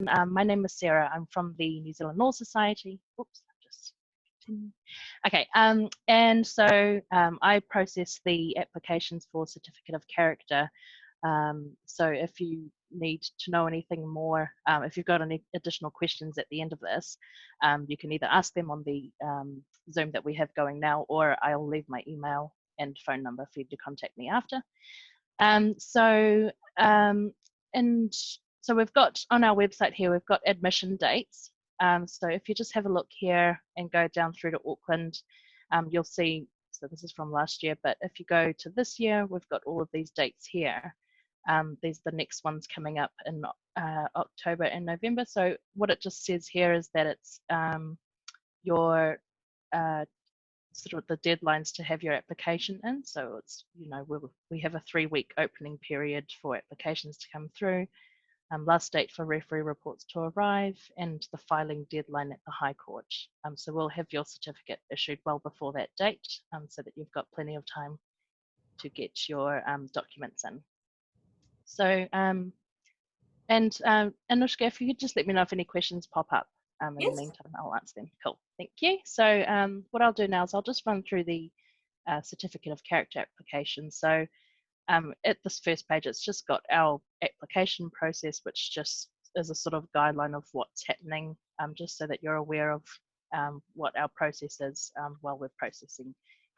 My name is Sarah. I'm from the New Zealand Law Society. Oops, just continue. Okay, and so I process the applications for Certificate of Character. So if you need to know anything more, if you've got any additional questions at the end of this, you can either ask them on the Zoom that we have going now, or I'll leave my email and phone number for you to contact me after. So we've got on our website here, we've got admission dates. So if you just have a look here and go down through to Auckland, you'll see, so this is from last year, but if you go to this year, we've got all of these dates here. These are the next ones coming up in October and November. So what it just says here is that it's your sort of the deadlines to have your application in. So it's, you know, we have a 3-week opening period for applications to come through. Last date for referee reports to arrive, and the filing deadline at the High Court. So we'll have your certificate issued well before that date, so that you've got plenty of time to get your documents in. So, Anushka, if you could just let me know if any questions pop up. In the meantime, I'll answer them. Cool, thank you. So what I'll do now is I'll just run through the Certificate of Character application. So at this first page, it's just got our application process, which just is a sort of guideline of what's happening, just so that you're aware of what our process is while we're processing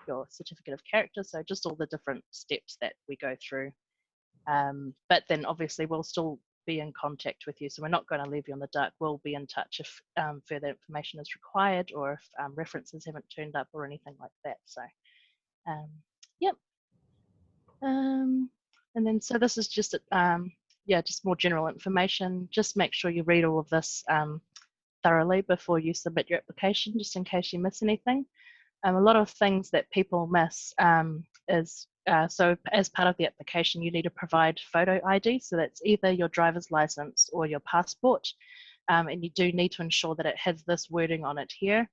your Certificate of Character. So just all the different steps that we go through. But then obviously we'll still be in contact with you. So we're not going to leave you in the dark. We'll be in touch if further information is required, or if references haven't turned up or anything like that. So, yep. And then, so this is just, yeah, just more general information. Just make sure you read all of this thoroughly before you submit your application, just in case you miss anything. A lot of things that people miss is, so as part of the application, you need to provide photo ID. So that's either your driver's license or your passport. And you do need to ensure that it has this wording on it here.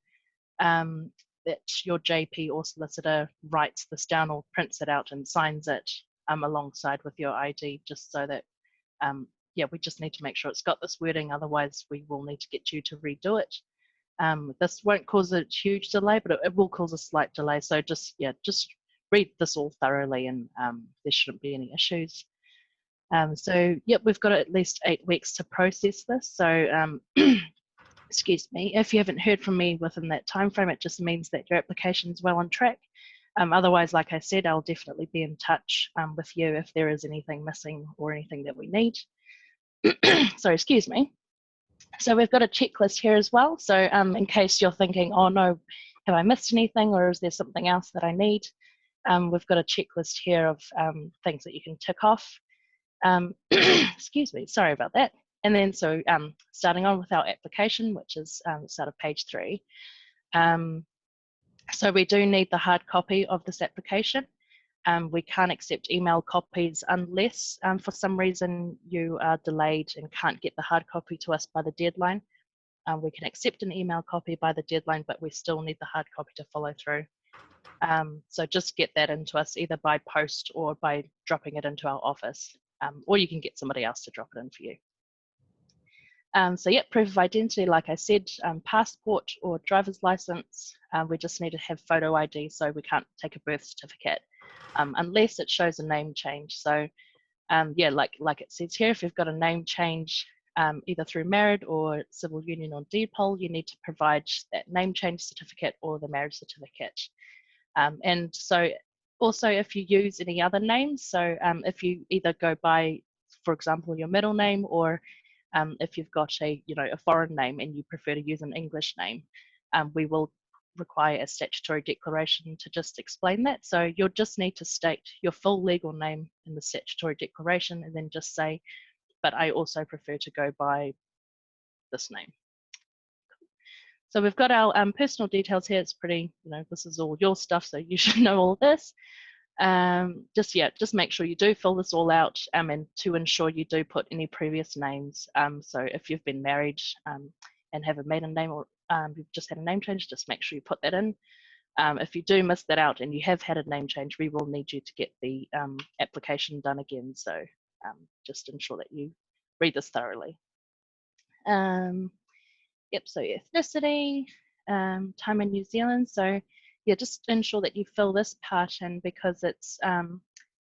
That your JP or solicitor writes this down or prints it out and signs it alongside with your ID, just so that, yeah, we just need to make sure it's got this wording, otherwise we will need to get you to redo it. This won't cause a huge delay, but it will cause a slight delay. So just, yeah, just read this all thoroughly, and there shouldn't be any issues. So, yep, we've got at least 8 weeks to process this. So, excuse me, if you haven't heard from me within that time frame, it just means that your application is well on track. Otherwise, like I said, I'll definitely be in touch with you if there is anything missing or anything that we need. So, excuse me. So we've got a checklist here as well. So in case you're thinking, oh no, have I missed anything, or is there something else that I need? We've got a checklist here of things that you can tick off. Excuse me, sorry about that. And then, so starting on with our application, which is the start of page 3. So we do need the hard copy of this application. We can't accept email copies unless for some reason you are delayed and can't get the hard copy to us by the deadline. We can accept an email copy by the deadline, but we still need the hard copy to follow through. So just get that into us either by post or by dropping it into our office, or you can get somebody else to drop it in for you. So yeah, proof of identity, like I said, passport or driver's license. We just need to have photo ID, so we can't take a birth certificate unless it shows a name change. So yeah, like it says here, if you've got a name change either through married or civil union or deed poll, you need to provide that name change certificate or the marriage certificate. And so also if you use any other names, so if you either go by, for example, your middle name, or if you've got a foreign name and you prefer to use an English name, we will require a statutory declaration to just explain that. So you'll just need to state your full legal name in the statutory declaration, and then just say, but I also prefer to go by this name. So we've got our personal details here. It's pretty, this is all your stuff, so you should know all of this. Just make sure you do fill this all out, and to ensure you do put any previous names. So if you've been married and have a maiden name, or you've just had a name change, just make sure you put that in. If you do miss that out and you have had a name change, we will need you to get the application done again. So just ensure that you read this thoroughly. Yep, so ethnicity, time in New Zealand. So yeah, just ensure that you fill this part in because it's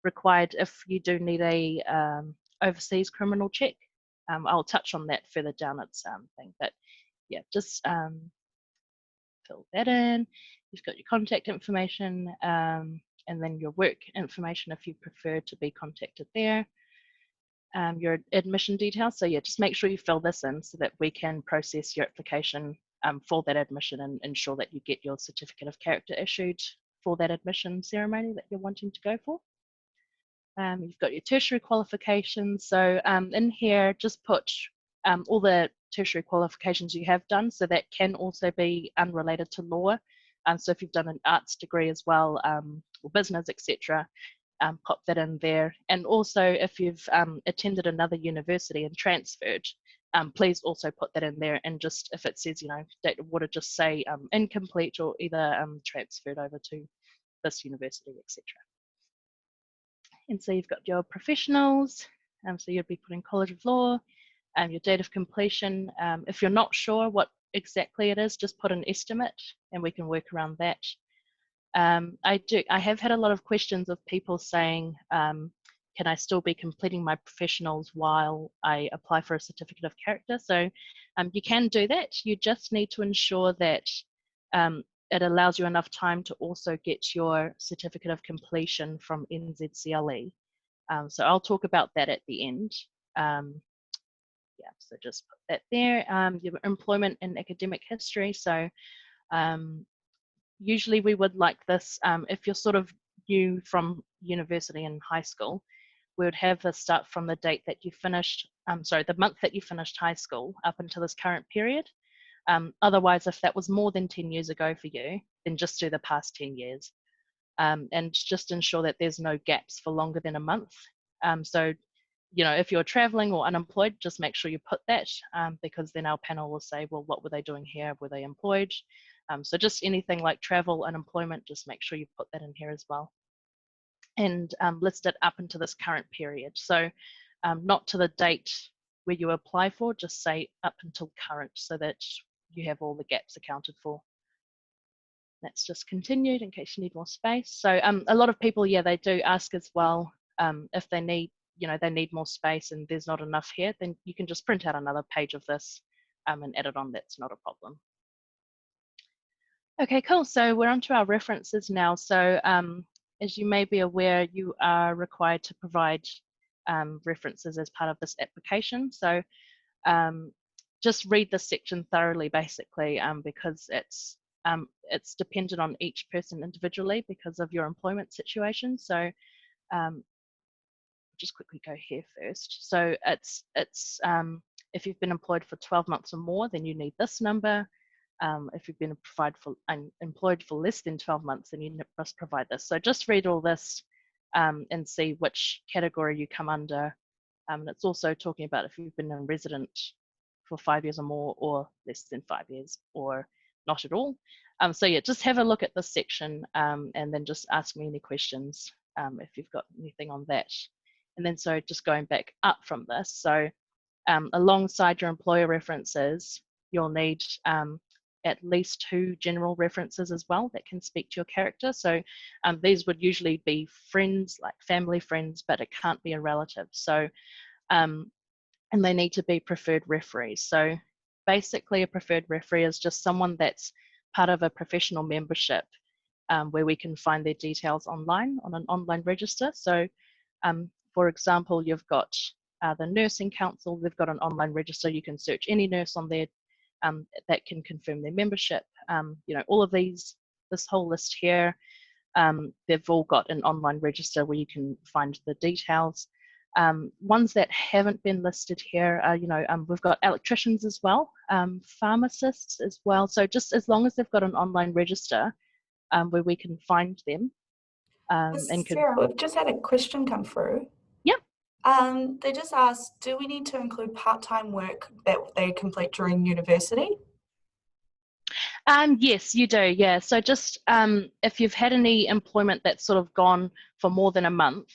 required if you do need a overseas criminal check. I'll touch on that further down its thing, but yeah, just fill that in. You've got your contact information and then your work information if you prefer to be contacted there. Your admission details. So yeah, just make sure you fill this in so that we can process your application for that admission and ensure that you get your certificate of character issued for that admission ceremony that you're wanting to go for. You've got your tertiary qualifications. So in here, just put all the tertiary qualifications you have done. So that can also be unrelated to law. So if you've done an arts degree as well, or business, etc., pop that in there. And also if you've attended another university and transferred, please also put that in there. And just if it says, date of water, just say incomplete or either transferred over to this university, etc. And so you've got your professionals. So you'll be putting College of Law, your date of completion. If you're not sure what exactly it is, just put an estimate and we can work around that. I have had a lot of questions of people saying, can I still be completing my professionals while I apply for a certificate of character? So you can do that. You just need to ensure that it allows you enough time to also get your certificate of completion from NZCLE. So I'll talk about that at the end. Yeah, so just put that there. Your employment and academic history. So usually we would like this, if you're sort of new from university and high school, we would have this start from the date that you finished, the month that you finished high school up until this current period. Otherwise, if that was more than 10 years ago for you, then just do the past 10 years. And just ensure that there's no gaps for longer than a month. So, if you're traveling or unemployed, just make sure you put that because then our panel will say, well, what were they doing here? Were they employed? So just anything like travel, unemployment, just make sure you put that in here as well. And list it up into this current period. So not to the date where you apply for, just say up until current so that you have all the gaps accounted for. That's just continued in case you need more space. So a lot of people, yeah, they do ask as well if they need, they need more space and there's not enough here, then you can just print out another page of this and add it on. That's not a problem. Okay, cool. So we're on to our references now. So as you may be aware, you are required to provide references as part of this application. So just read this section thoroughly, basically, because it's dependent on each person individually because of your employment situation. So just quickly go here first. So it's if you've been employed for 12 months or more, then you need this number. If you've been employed for less than 12 months, then you must provide this. So just read all this and see which category you come under. And it's also talking about if you've been a resident for 5 years or more, or less than 5 years, or not at all. So yeah, just have a look at this section and then just ask me any questions if you've got anything on that. And then so just going back up from this, so alongside your employer references, you'll need at least 2 general references as well that can speak to your character. So these would usually be friends, like family friends, but it can't be a relative. So, and they need to be preferred referees. So basically a preferred referee is just someone that's part of a professional membership where we can find their details online on an online register. So for example, you've got the Nursing Council, they've got an online register. You can search any nurse on there that can confirm their membership. All of these, this whole list here, they've all got an online register where you can find the details. Ones that haven't been listed here are, we've got electricians as well, pharmacists as well. So just as long as they've got an online register where we can find them. Sarah, we've just had a question come through. Yeah. They just asked, do we need to include part-time work that they complete during university? Yes, you do. Yeah. So just if you've had any employment that's sort of gone for more than a month,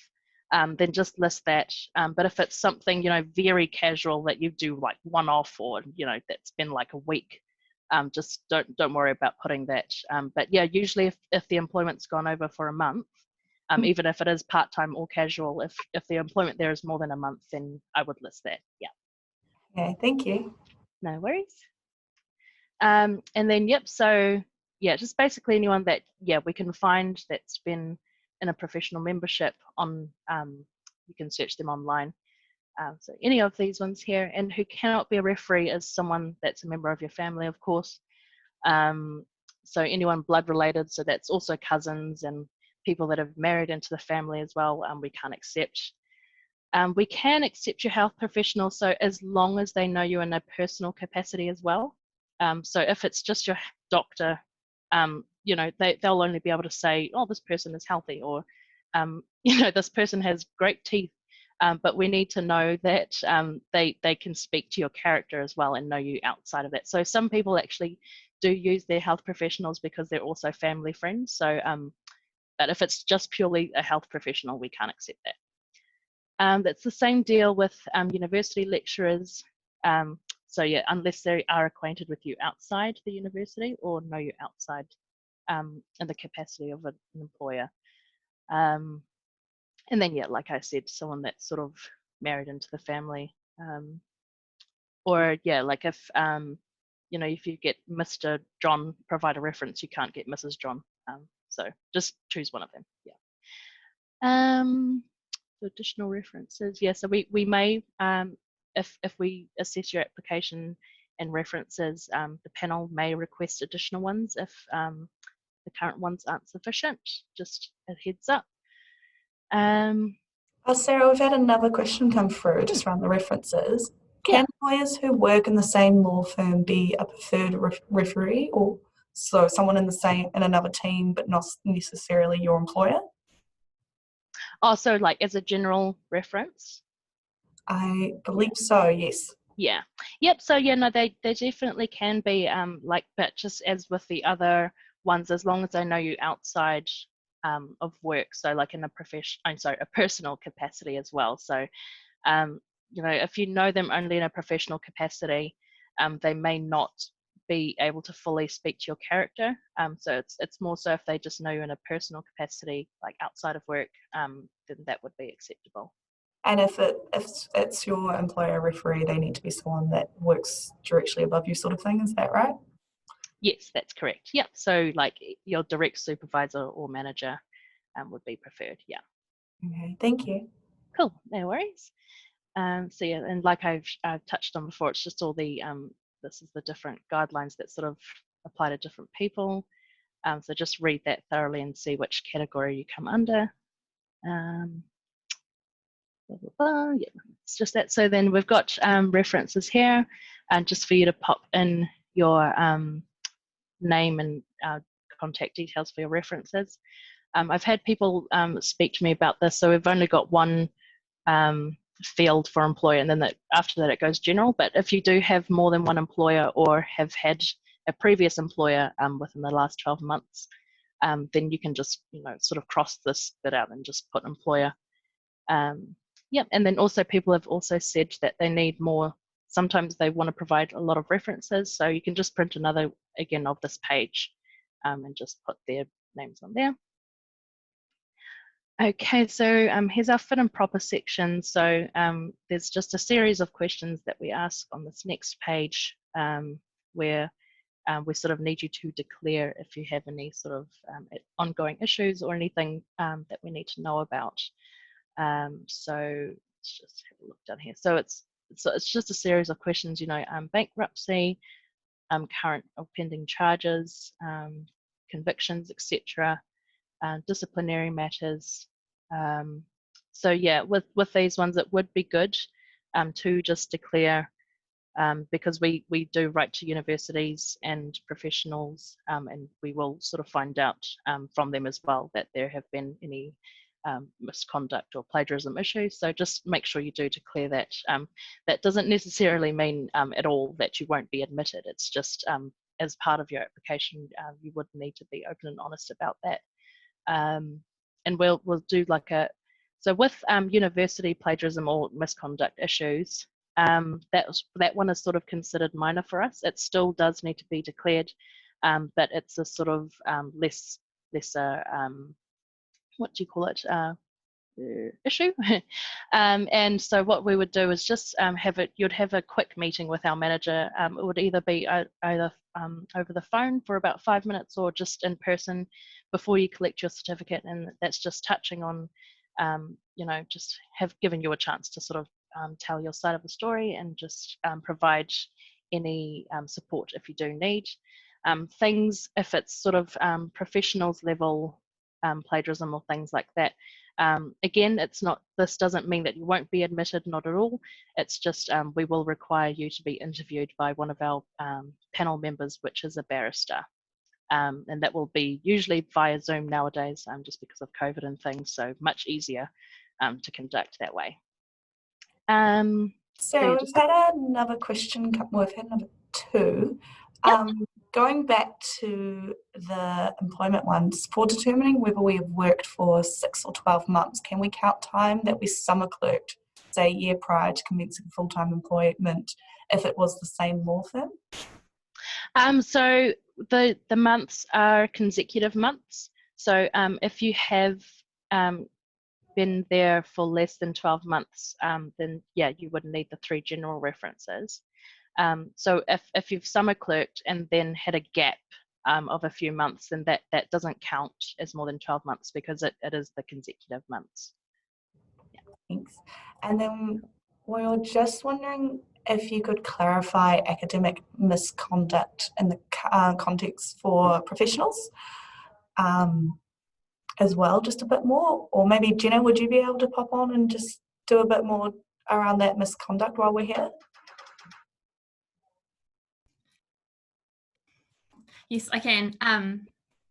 then just list that. But if it's something, very casual that you do like one-off, or, that's been like a week, just don't worry about putting that. But yeah, usually if the employment's gone over for a month, even if it is part-time or casual, if the employment there is more than a month, then I would list that. Yeah. Okay, thank you. No worries. And then, yep, so yeah, just basically anyone that, we can find that's been in a professional membership on, you can search them online. So any of these ones here, and who cannot be a referee is someone that's a member of your family, of course. So anyone blood related, so that's also cousins and people that have married into the family as well, we can't accept. We can accept your health professional, so as long as they know you in a personal capacity as well. So if it's just your doctor, they'll only be able to say, oh, this person is healthy, or, this person has great teeth. But we need to know that they can speak to your character as well and know you outside of that. So some people actually do use their health professionals because they're also family friends. So, but if it's just purely a health professional, we can't accept that. That's the same deal with university lecturers. So yeah, unless they are acquainted with you outside the university or know you outside in the capacity of an employer. And then, yeah, like I said, someone that's sort of married into the family. Or yeah, like if, if you get Mr. John, provide a reference, you can't get Mrs. John. So just choose one of them, yeah. Additional references, yeah, so we may, if we assess your application and references, the panel may request additional ones if the current ones aren't sufficient, just a heads up. Sarah, we've had another question come through just around the references. Yeah. Can lawyers who work in the same law firm be a preferred referee, or so someone in another team but not necessarily your employer? Also, like as a general reference? I believe so, yes. Yeah. Yep. So yeah, no, they definitely can be, but just as with the other ones, as long as they know you outside of work, so like in a personal capacity as well. So if you know them only in a professional capacity, they may not be able to fully speak to your character. So it's more so if they just know you in a personal capacity, like outside of work, then that would be acceptable. And if it's your employer referee, they need to be someone that works directly above you, sort of thing. Is that right? Yes, that's correct. Yep. So like your direct supervisor or manager would be preferred. Yeah. Okay, thank you. Cool. No worries. So yeah, and like I've touched on before, it's just all the this is the different guidelines that sort of apply to different people. So just read that thoroughly and see which category you come under. Blah, blah, blah. Yeah, it's just that. So then we've got references here, and just for you to pop in your name and contact details for your references. I've had people speak to me about this, so we've only got one field for employer, and then after that it goes general. But if you do have more than one employer or have had a previous employer within the last 12 months, then you can just sort of cross this bit out and just put employer. Yep, and then also people have also said that they need more. Sometimes they want to provide a lot of references, so you can just print another again of this page and just put their names on there. Okay, so here's our fit and proper section. So there's just a series of questions that we ask on this next page where we sort of need you to declare if you have any sort of ongoing issues or anything that we need to know about. So let's just have a look down here. So it's just a series of questions, bankruptcy, current or pending charges, convictions, etc., disciplinary matters. So yeah, with these ones, it would be good to just declare, because we do write to universities and professionals, and we will sort of find out from them as well that there have been any misconduct or plagiarism issues. So just make sure you do declare that. That doesn't necessarily mean at all that you won't be admitted. It's just as part of your application, you would need to be open and honest about that. And we'll do like So with university plagiarism or misconduct issues, that one is sort of considered minor for us. It still does need to be declared, but it's a sort of lesser, what do you call it, issue. And so what we would do is just you'd have a quick meeting with our manager. It would either be either over the phone for about 5 minutes or just in person before you collect your certificate, and that's just touching on, just have given you a chance to sort of tell your side of the story and just provide any support if you do need. Things, if it's sort of professionals level plagiarism or things like that, again, this doesn't mean that you won't be admitted, not at all. It's just we will require you to be interviewed by one of our panel members, which is a barrister. And that will be usually via Zoom nowadays, just because of COVID and things, so much easier to conduct that way. So we've had another question, we've had number 2. Yep. Going back to the employment ones, for determining whether we have worked for 6 or 12 months, can we count time that we summer clerked, say a year prior to commencing full-time employment, if it was the same law firm? So the months are consecutive months. So if you have been there for less than 12 months, then yeah, you would need the 3 general references. So if you've summer clerked and then had a gap of a few months, then that doesn't count as more than 12 months because it is the consecutive months. Yeah. Thanks. And then we were just wondering if you could clarify academic misconduct in the context for professionals as well, just a bit more. Or maybe Jenna, would you be able to pop on and just do a bit more around that misconduct while we're here? Yes, I can.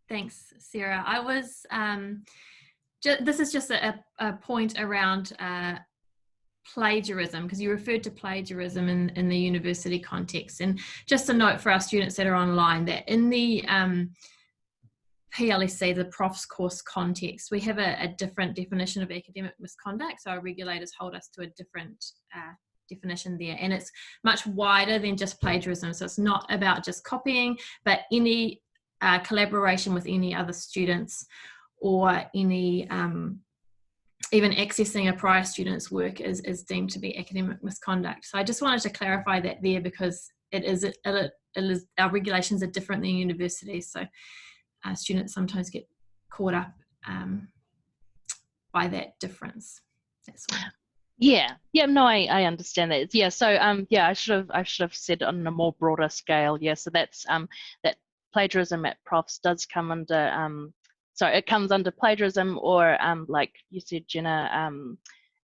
Thanks, Sarah. I was, this is just a point around plagiarism, because you referred to plagiarism in the university context. And just a note for our students that are online, that in the PLSC, the profs course context, we have a different definition of academic misconduct. So our regulators hold us to a different definition there, and it's much wider than just plagiarism. So it's not about just copying, but any collaboration with any other students, or any even accessing a prior student's work is deemed to be academic misconduct. So I just wanted to clarify that there, because it is our regulations are different than universities, so students sometimes get caught up by that difference. That's all. Yeah, no, I understand that. Yeah, so yeah, I should have said on a more broader scale. Yeah, so that's that plagiarism at profs does come under so it comes under plagiarism, or like you said, Jenna,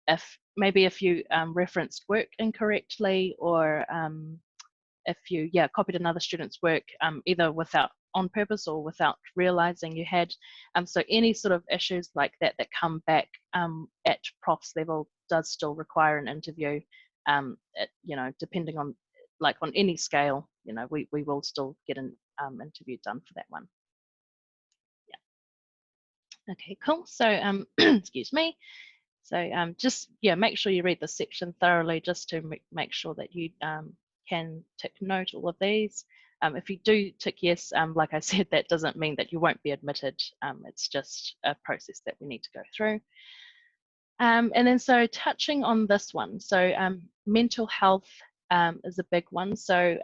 if you referenced work incorrectly, or if you copied another student's work either without on purpose or without realizing you had. So any sort of issues like that come back at profs level does still require an interview. Depending on on any scale, we will still get an interview done for that one. Yeah. Okay, cool. So excuse me. So just make sure you read the section thoroughly, just to make sure that you can tick note all of these. If you do tick yes, like I said, that doesn't mean that you won't be admitted. It's just a process that we need to go through. And then so touching on this one, so mental health is a big one. So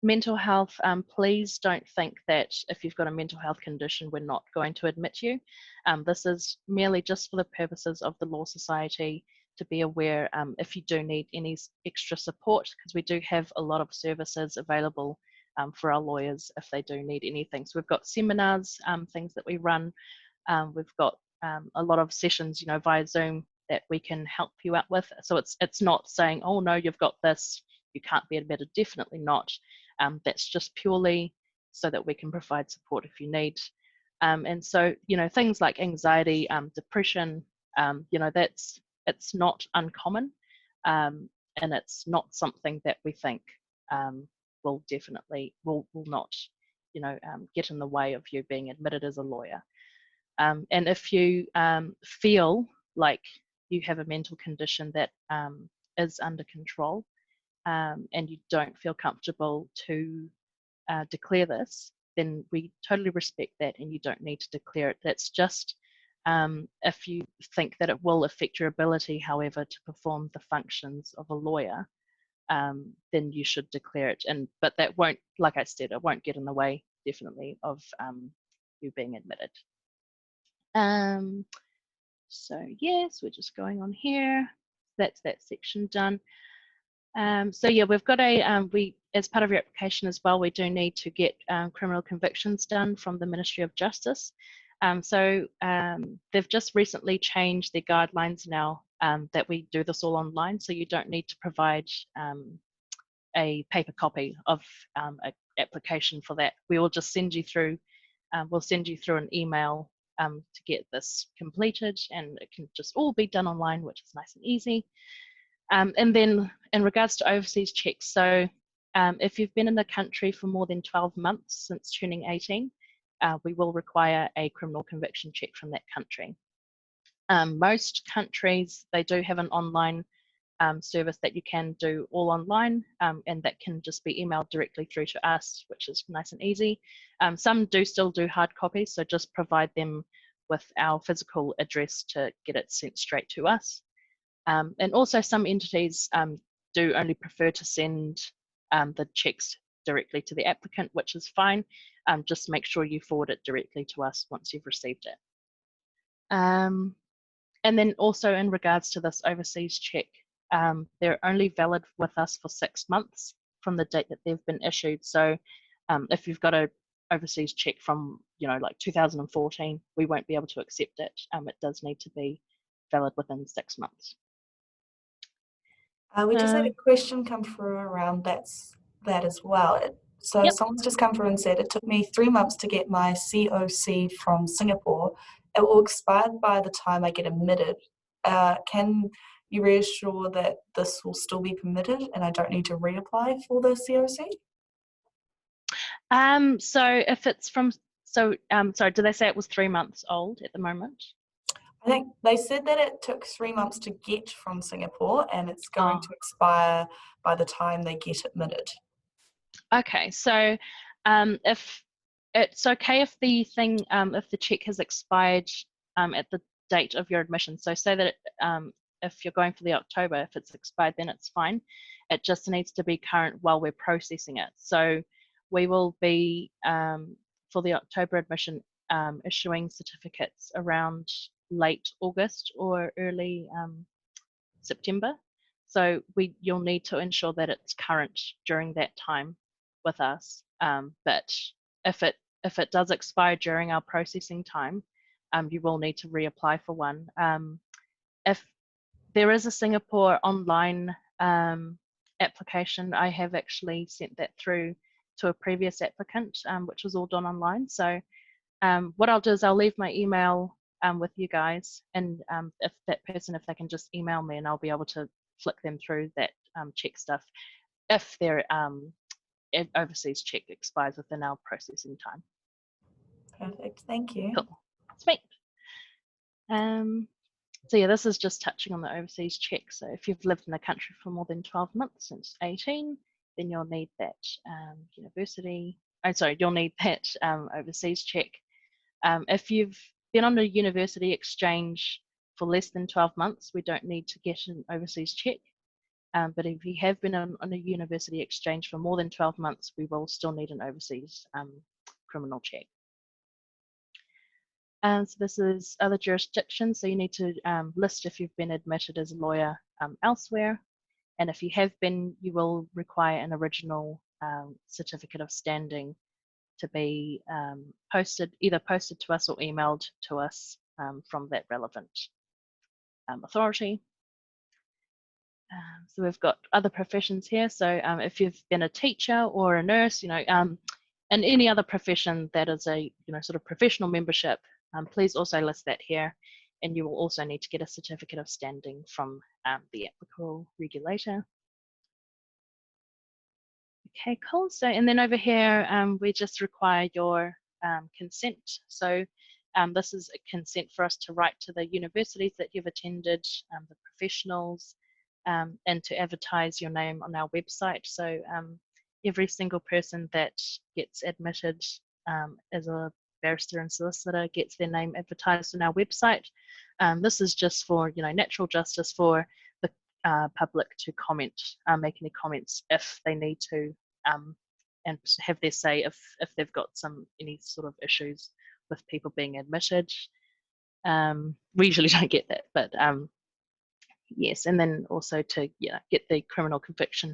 mental health, please don't think that if you've got a mental health condition, we're not going to admit you. This is merely just for the purposes of the Law Society to be aware if you do need any extra support, because we do have a lot of services available for our lawyers if they do need anything. So we've got seminars, things that we run. We've got a lot of sessions, via Zoom that we can help you out with. So it's not saying, oh no, you've got this, you can't be admitted. Definitely not. That's just purely so that we can provide support if you need. And so, things like anxiety, depression, it's not uncommon, and it's not something that we think will not, get in the way of you being admitted as a lawyer. And if you feel like you have a mental condition that is under control, and you don't feel comfortable to declare this, then we totally respect that, and you don't need to declare it. That's just if you think that it will affect your ability, however, to perform the functions of a lawyer, then you should declare it. But that won't, like I said, it won't get in the way, definitely, of you being admitted. So yes, we're just going on here. That's that section done. So yeah, we've got we, as part of your application as well, we do need to get criminal convictions done from the Ministry of Justice. They've just recently changed their guidelines now that we do this all online, so you don't need to provide a paper copy of an application for that. We will just send you through, we'll send you through an email to get this completed, and it can just all be done online, which is nice and easy. And then in regards to overseas checks, so if you've been in the country for more than 12 months since turning 18, we will require a criminal conviction check from that country. Most countries, they do have an online service that you can do all online, and that can just be emailed directly through to us, which is nice and easy. Some do still do hard copies, so just provide them with our physical address to get it sent straight to us. And also some entities do only prefer to send the checks directly to the applicant, which is fine. Just make sure you forward it directly to us once you've received it. And then also in regards to this overseas check, they're only valid with us for 6 months from the date that they've been issued. So if you've got a overseas check from, like 2014, we won't be able to accept it. It does need to be valid within 6 months. We just had a question come through around that as well. So Yep. someone's just come through and said, it took me 3 months to get my COC from Singapore. It will expire by the time I get admitted. Can you reassure that this will still be permitted and I don't need to reapply for the COC? So if it's from, sorry, did they say it was 3 months old at the moment? I think they said that it took 3 months to get from Singapore and it's going to expire by the time they get admitted. Okay, so if it's okay if the thing, if the check has expired at the date of your admission, so say that if you're going for the October, if it's expired, then it's fine. It just needs to be current while we're processing it. So we will be, for the October admission, issuing certificates around late August or early September. So you'll need to ensure that it's current during that time with us. But if it does expire during our processing time, you will need to reapply for one. If there is a Singapore online application, I have actually sent that through to a previous applicant, which was all done online. So what I'll do is I'll leave my email with you guys, and if that person, if they can just email me, and I'll be able to flick them through that check stuff if their overseas check expires within our processing time. Perfect, thank you. Cool, sweet. So yeah, this is just touching on the overseas check. So if you've lived in the country for more than 12 months since 18, then you'll need that you'll need that overseas check. If you've been on a university exchange for less than 12 months, we don't need to get an overseas check. But if you have been on a university exchange for more than 12 months, we will still need an overseas criminal check. So this is other jurisdictions. So you need to list if you've been admitted as a lawyer elsewhere. And if you have been, you will require an original certificate of standing to be either posted to us or emailed to us from that relevant authority. So we've got other professions here. So if you've been a teacher or a nurse, and any other profession that is a sort of professional membership, please also list that here, and you will also need to get a certificate of standing from the applicable regulator. Okay, cool. So, and then over here, we just require your consent. So This is a consent for us to write to the universities that you've attended, the professionals, and to advertise your name on our website. So every single person that gets admitted as a barrister and solicitor gets their name advertised on our website. This is just for, natural justice for the public to comment, make any comments if they need to, and have their say if they've got any sort of issues with people being admitted. We usually don't get that, but yes, and then also to get the criminal conviction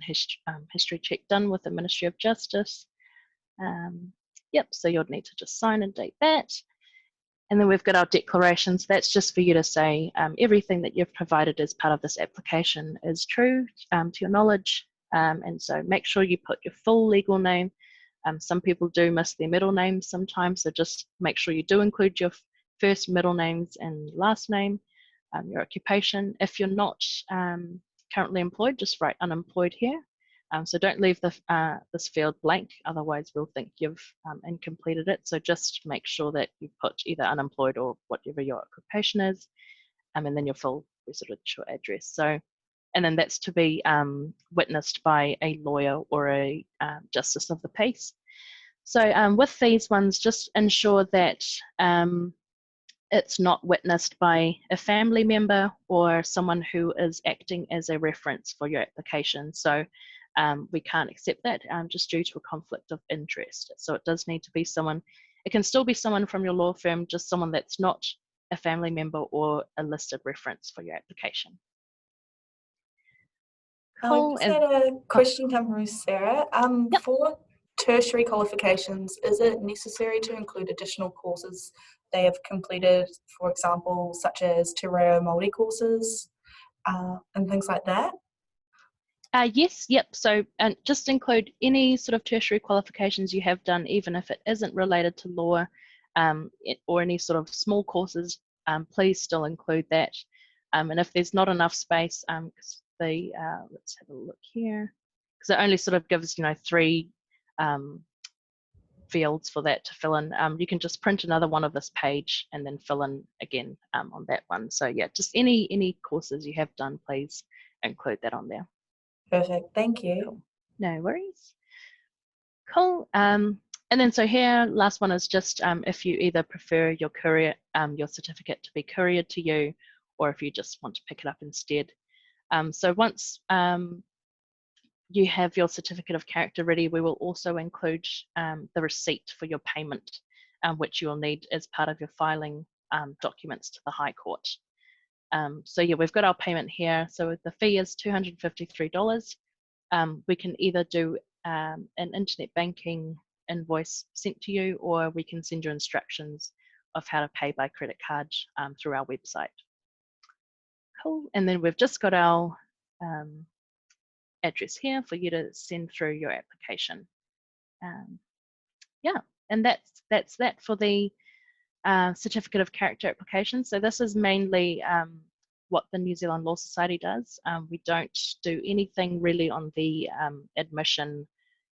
history check done with the Ministry of Justice. Yep, so you'll need to just sign and date that. And then we've got our declarations. That's just for you to say everything that you've provided as part of this application is true to your knowledge. And so make sure you put your full legal name. Some people do miss their middle names sometimes, so just make sure you do include your first, middle names and last name, your occupation. If you're not currently employed, just write unemployed here. So don't leave this field blank, otherwise we'll think you've incompleted it. So just make sure that you put either unemployed or whatever your occupation is, and then your full residential address. So, and then that's to be witnessed by a lawyer or a justice of the peace. So with these ones, just ensure that it's not witnessed by a family member or someone who is acting as a reference for your application. So we can't accept that just due to a conflict of interest. So it does need to be someone, it can still be someone from your law firm, just someone that's not a family member or a listed reference for your application. Cool. I just had a question come from Sarah. Yep. For tertiary qualifications, is it necessary to include additional courses they have completed, for example, such as Te Reo Māori courses and things like that? Yes, yep. So just include any sort of tertiary qualifications you have done, even if it isn't related to law or any sort of small courses, please still include that. And if there's not enough space, because let's have a look here, because it only sort of gives 3 fields for that to fill in. You can just print another one of this page and then fill in again on that one. So yeah, just any courses you have done, please include that on there. Perfect, thank you. Cool. No worries. Cool. And then so here, last one is just if you either prefer your courier, your certificate to be couriered to you, or if you just want to pick it up instead. So once you have your certificate of character ready, we will also include the receipt for your payment, which you'll need as part of your filing documents to the High Court. So yeah, we've got our payment here. So the fee is $253. We can either do an internet banking invoice sent to you, or we can send you instructions of how to pay by credit card through our website. Cool. And then we've just got our address here for you to send through your application. Yeah, and that's that for the certificate of character application. So this is mainly what the New Zealand Law Society does. We don't do anything really on the admission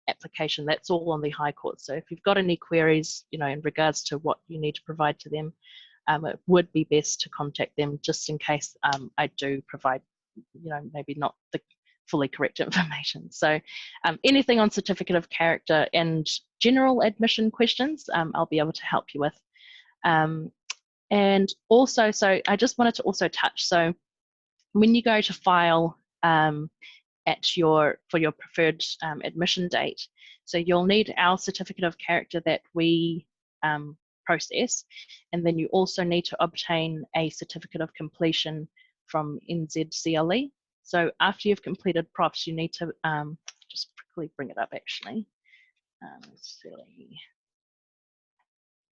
application. That's all on the High Court. So if you've got any queries, in regards to what you need to provide to them, it would be best to contact them, just in case I do provide, maybe not the fully correct information. So anything on certificate of character and general admission questions, I'll be able to help you with. And also, so I just wanted to also touch, so when you go to file for your preferred admission date, so you'll need our certificate of character that we process, and then you also need to obtain a certificate of completion from NZLS. So after you've completed profs, you need to just quickly bring it up actually. Let's see.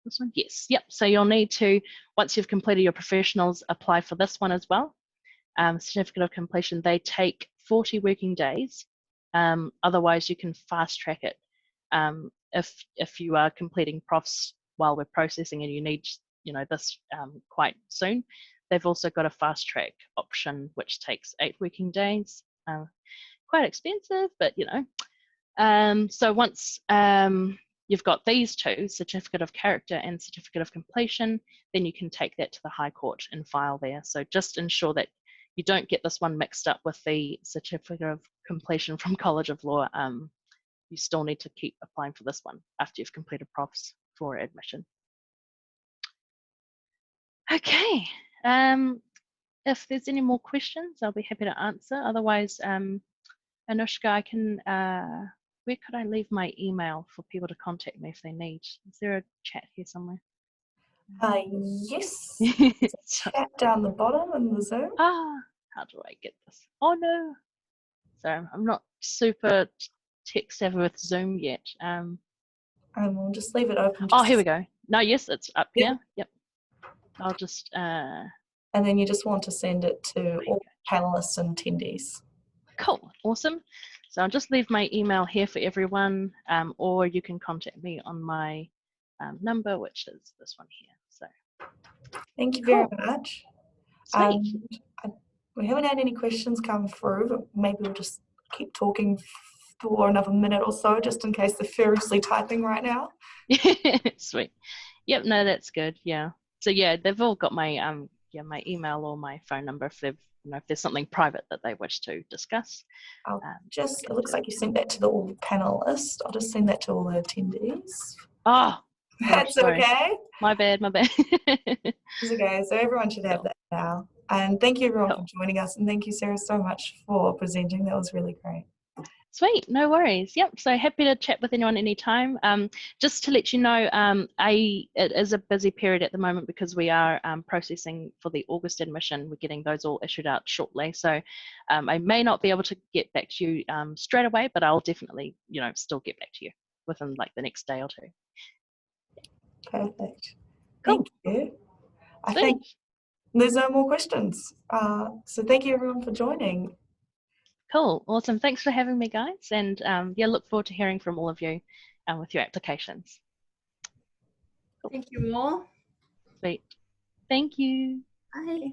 This one, yes, yep. So you'll need to, once you've completed your professionals, apply for this one as well. Certificate of completion, they take 40 working days. Otherwise, you can fast track it. If you are completing profs while we're processing and you need, this quite soon, they've also got a fast track option which takes 8 working days. Quite expensive, but so once you've got these two, certificate of character and certificate of completion, then you can take that to the High Court and file there. So just ensure that you don't get this one mixed up with the certificate of completion from College of Law. You still need to keep applying for this one after you've completed profs for admission. Okay, if there's any more questions, I'll be happy to answer. Otherwise, Anushka, I can, where could I leave my email for people to contact me if they need? Is there a chat here somewhere? Yes. Chat down the bottom in the Zoom. How do I get this? Oh no. So I'm not super tech savvy with Zoom yet. And we'll just leave it open. Oh, here we go. No, yes, it's up here. Yep. I'll just. And then you just want to send it to all panelists and attendees. Cool. Awesome. So I'll just leave my email here for everyone, or you can contact me on my number, which is this one here. So. Thank you very much. Sweet. We haven't had any questions come through, but maybe we'll just keep talking for another minute or so, just in case they're furiously typing right now. Sweet. Yep. No, that's good. Yeah. So yeah, they've all got my my email or my phone number if they've if there's something private that they wish to discuss. It looks like you sent that to all the panelists. I'll just send that to all the attendees. Oh, that's sorry. okay. My bad. It's okay. So everyone should have that now. And thank you everyone for joining us. And thank you, Sarah, so much for presenting. That was really great. Sweet, no worries. Yep, so happy to chat with anyone anytime. Just to let you know, it is a busy period at the moment because we are processing for the August admission. We're getting those all issued out shortly. So I may not be able to get back to you straight away, but I'll definitely, still get back to you within like the next day or two. Perfect. Cool. Thank you. I think there's no more questions. So thank you everyone for joining. Cool, awesome. Thanks for having me, guys. And look forward to hearing from all of you with your applications. Cool. Thank you all. Sweet. Thank you. Bye.